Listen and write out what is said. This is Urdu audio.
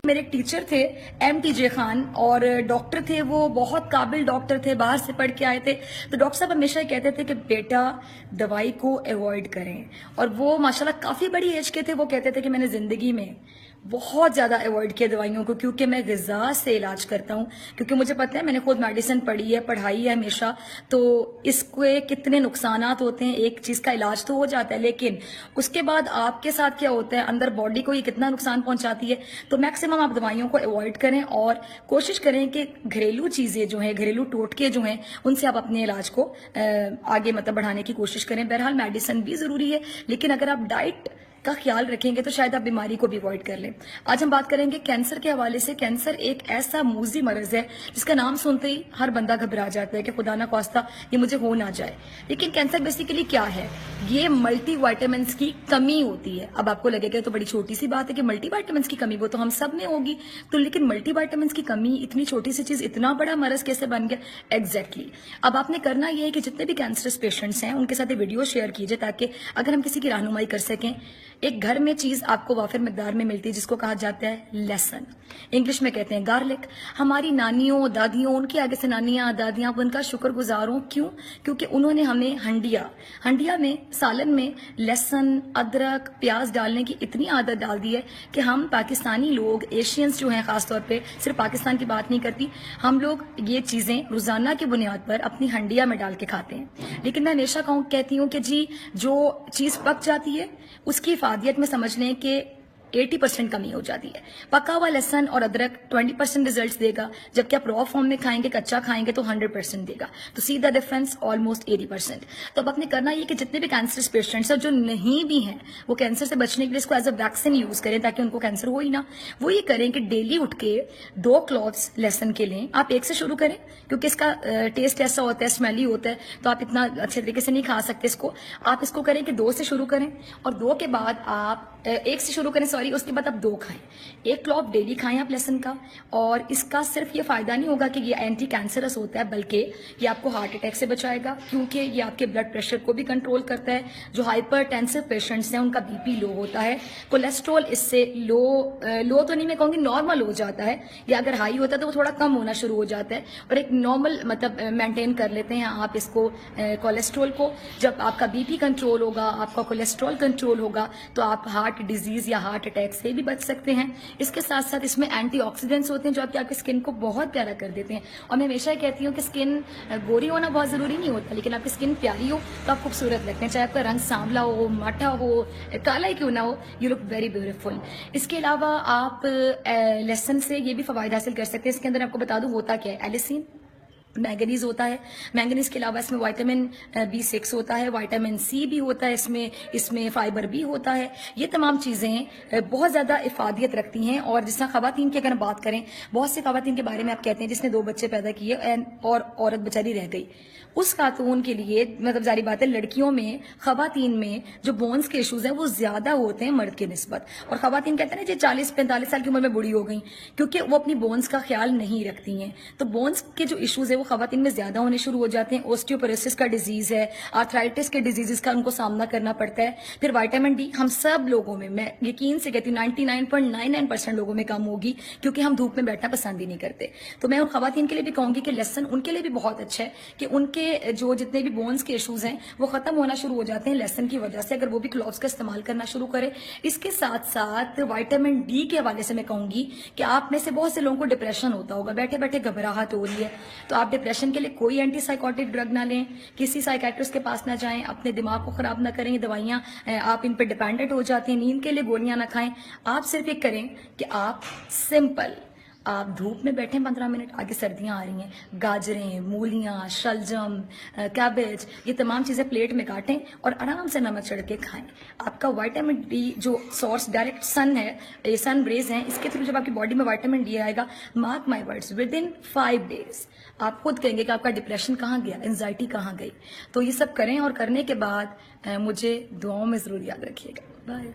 میرے ایک ٹیچر تھے MTJ خان، اور ڈاکٹر تھے، وہ بہت قابل ڈاکٹر تھے، باہر سے پڑھ کے آئے تھے. تو ڈاکٹر صاحب ہمیشہ یہ کہتے تھے کہ بیٹا دوائی کو ایوائڈ کریں، اور وہ ماشاءاللہ کافی بڑی ایج کے تھے. وہ کہتے تھے کہ میں نے زندگی میں بہت زیادہ ایوائڈ کیا دوائیوں کو، کیونکہ میں غذا سے علاج کرتا ہوں. کیونکہ مجھے پتہ ہے، میں نے خود میڈیسن پڑھی ہے، پڑھائی ہے ہمیشہ، تو اس کے کتنے نقصانات ہوتے ہیں. ایک چیز کا علاج تو ہو جاتا ہے، لیکن اس کے بعد آپ کے ساتھ کیا ہوتا ہے، اندر باڈی کو یہ کتنا نقصان پہنچاتی ہے. تو میکسیمم آپ دوائیوں کو ایوائڈ کریں اور کوشش کریں کہ گھریلو چیزیں جو ہیں، گھریلو ٹوٹکے جو ہیں، ان سے آپ اپنے علاج کو آگے بڑھانے کی کوشش کریں. بہرحال میڈیسن بھی ضروری ہے، لیکن اگر آپ ڈائٹ کا خیال رکھیں گے تو شاید آپ بیماری کو بھی اوائڈ کر لیں. آج ہم بات کریں گے کینسر کے حوالے سے. کینسر ایک ایسا موذی مرض ہے جس کا نام سنتے ہی ہر بندہ گھبرا جاتا ہے کہ خدا نہ خواستہ یہ مجھے ہو نہ جائے. لیکن کینسر بیسیکلی کیا ہے؟ یہ ملٹی وائٹامنس کی کمی ہوتی ہے. اب آپ کو لگے گا تو بڑی چھوٹی سی بات ہے کہ ملٹی وائٹامنس کی کمی، وہ تو ہم سب میں ہوگی. تو لیکن ملٹی وائٹامنس کی کمی، اتنی چھوٹی سی چیز اتنا بڑا مرض کیسے بن گیا؟ ایگزیکٹلی. اب آپ نے کرنا یہ ہے کہ جتنے بھی کینسرس پیشنٹس ہیں ان کے ساتھ یہ ویڈیو شیئر کیجئے، تاکہ اگر ہم کسی کی رہنمائی کر سکیں. ایک گھر میں چیز آپ کو وافر مقدار میں ملتی ہے جس کو کہا جاتا ہے لہسن، انگلش میں کہتے ہیں گارلک. ہماری نانیوں دادیوں، ان کے آگے سے نانیاں دادیاں، ان کا شکر گزار ہوں. کیوں؟ کیونکہ انہوں نے ہمیں ہنڈیا میں، سالن میں لہسن، ادرک، پیاز ڈالنے کی اتنی عادت ڈال دی ہے کہ ہم پاکستانی لوگ، ایشینز جو ہیں خاص طور پہ، صرف پاکستان کی بات نہیں کرتی، ہم لوگ یہ چیزیں روزانہ کی بنیاد پر اپنی ہنڈیا میں ڈال کے کھاتے ہیں. لیکن میں ہمیشہ کہتی ہوں کہ جی جو چیز پک جاتی ہے اس کی افادیت میں سمجھ لیں کہ 80% کمی ہو جاتی ہے. پکا ہوا لہسن اور ادرک 20% ریزلٹس دے گا، جبکہ آپ را فارم میں کھائیں گے، کچا کھائیں گے تو 100% دے گا. تو سی دا ڈفرنس، آلموسٹ 80%. تو اب آپ نے کرنا یہ کہ جتنے بھی کینسر پیشنٹس ہیں جو نہیں بھی ہیں، وہ کینسر سے بچنے کے لیے اس کو ایز اے ویکسین یوز کریں تاکہ ان کو کینسر ہو ہی نہ. وہ یہ کریں کہ ڈیلی اٹھ کے 2 کلوتھس لہسن کے لیں. آپ ایک سے شروع کریں کیونکہ اس کا ٹیسٹ ایسا ہوتا ہے، اسمیلی ہوتا ہے، تو آپ اتنا اچھے طریقے سے نہیں کھا سکتے اس کو. آپ اس کو کریں کہ 2 سے شروع کریں، اور 2 کے بعد آپ 1 سے شروع کریں، اس کے بعد آپ 2 کھائیں. 1 کلوف ڈیلی کھائیں آپ لہسن کا. اور اس کا صرف یہ فائدہ نہیں ہوگا کہ یہ اینٹی کینسرس ہوتا ہے، بلکہ یہ آپ کو ہارٹ اٹیک سے بچائے گا، کیونکہ یہ آپ کے بلڈ پریشر کو بھی کنٹرول کرتا ہے. جو ہائپر ٹینسو پیشنٹس ہیں ان کا BP لو ہوتا ہے، کولیسٹرول اس سے لو تو نہیں میں کہوں گی، نارمل ہو جاتا ہے، یا اگر ہائی ہوتا ہے تو وہ تھوڑا کم ہونا شروع ہو جاتا ہے، اور ایک نارمل مینٹین کر لیتے ہیں آپ اس کو کولیسٹرول کو. جب آپ کا BP کنٹرول ہوگا، آپ کا کولیسٹرول کنٹرول ہوگا، تو آپ ہارٹ ڈیزیز یا ہارٹ اٹیک سے بھی بچ سکتے ہیں. اس کے ساتھ ساتھ اس میں اینٹی آکسیڈنٹس ہوتے ہیں جو آپ کی اسکن کو بہت پیارا کر دیتے ہیں. اور میں ہمیشہ کہتی ہوں کہ اسکن گوری ہونا بہت ضروری نہیں ہوتا، لیکن آپ کی اسکن پیاری ہو تو آپ خوبصورت لگتے ہیں، چاہے آپ کا رنگ سانولا ہو، ماٹھا ہو، کالا ہی کیوں نہ ہو، یو لک ویری بیوٹیفل. اس کے علاوہ آپ لہسن سے یہ بھی فوائد حاصل کر سکتے ہیں. اس کے اندر آپ کو بتا دوں ہوتا کیا ہے. ایلیسین، مینگنیز ہوتا ہے. مینگنیز کے علاوہ اس میں وائٹامن B6 ہوتا ہے، وائٹامن C بھی ہوتا ہے، اس میں فائبر بھی ہوتا ہے. یہ تمام چیزیں بہت زیادہ افادیت رکھتی ہیں. اور جس طرح خواتین کی اگر ہم بات کریں، بہت سی خواتین کے بارے میں آپ کہتے ہیں جس نے 2 بچے پیدا کیے اور عورت بیچاری رہ گئی. اس خاتون کے لیے ظاہری بات ہے، لڑکیوں میں، خواتین میں جو بونز کے ایشوز ہیں وہ زیادہ ہوتے ہیں مرد کے نسبت. اور خواتین کہتے ہیں نا جی 40-45 سال کی عمر میں بوڑھی ہو گئی، کیونکہ وہ اپنی بونز کا خیال نہیں رکھتی ہیں. تو بونز کے جو ایشوز ہیں وہ خواتین میں زیادہ ہونے شروع ہو جاتے ہیں. اوسٹیوپوروسس کا ڈیزیز ہے، آرتھرائٹس کے ڈیزیزز کا ان کو سامنا کرنا پڑتا ہے. پھر وائٹامن ڈی ہم سب لوگوں میں یقین سے کہتی ہوں 99.99% لوگوں میں کم ہوگی، کیونکہ ہم دھوپ میں بیٹھنا پسند ہی نہیں کرتے. تو میں ان خواتین کے لیے بھی کہوں گی کہ لہسن ان کے لیے بھی بہت اچھا ہے کہ ان کے جو جتنے بھی بونز کے ایشوز ہیں وہ ختم ہونا شروع ہو جاتے ہیں لہسن کی وجہ سے، اگر وہ بھی کلووز کا استعمال کرنا شروع کرے. اس کے ساتھ ساتھ وائٹامن ڈی کے حوالے سے میں کہوں گی کہ آپ میں سے بہت سے لوگوں کو ڈپریشن ہوتا ہوگا، بیٹھے بیٹھے گھبراہٹ ہو رہی ہے، تو آپ ڈپریشن کے لیے کوئی اینٹی سائیکوٹک ڈرگ نہ لیں، کسی سائیکیٹرسٹ کے پاس نہ جائیں، اپنے دماغ کو خراب نہ کریں. دوائیاں آپ ان پہ ڈیپینڈنٹ ہو جاتے ہیں، نیند کے لیے گولیاں نہ کھائیں. آپ صرف ایک کریں کہ آپ سمپل، آپ دھوپ میں بیٹھیں 15 منٹ، آگے سردیاں آ رہی ہیں، گاجریں، مولیاں، شلجم، کیبج، یہ تمام چیزیں پلیٹ میں کاٹیں اور آرام سے نمک چڑھ کے کھائیں. آپ کا وائٹامن ڈی جو سورس ڈائریکٹ سن ہے، سن ریز ہیں، اس کے تھرو جب آپ کی باڈی میں وائٹامن ڈی آئے گا، mark my words, within 5 days آپ خود کہیں گے کہ آپ کا ڈپریشن کہاں گیا، انزائٹی کہاں گئی. تو یہ سب کریں، اور کرنے کے بعد مجھے دعاؤں میں ضرور یاد رکھیے گا. بائے.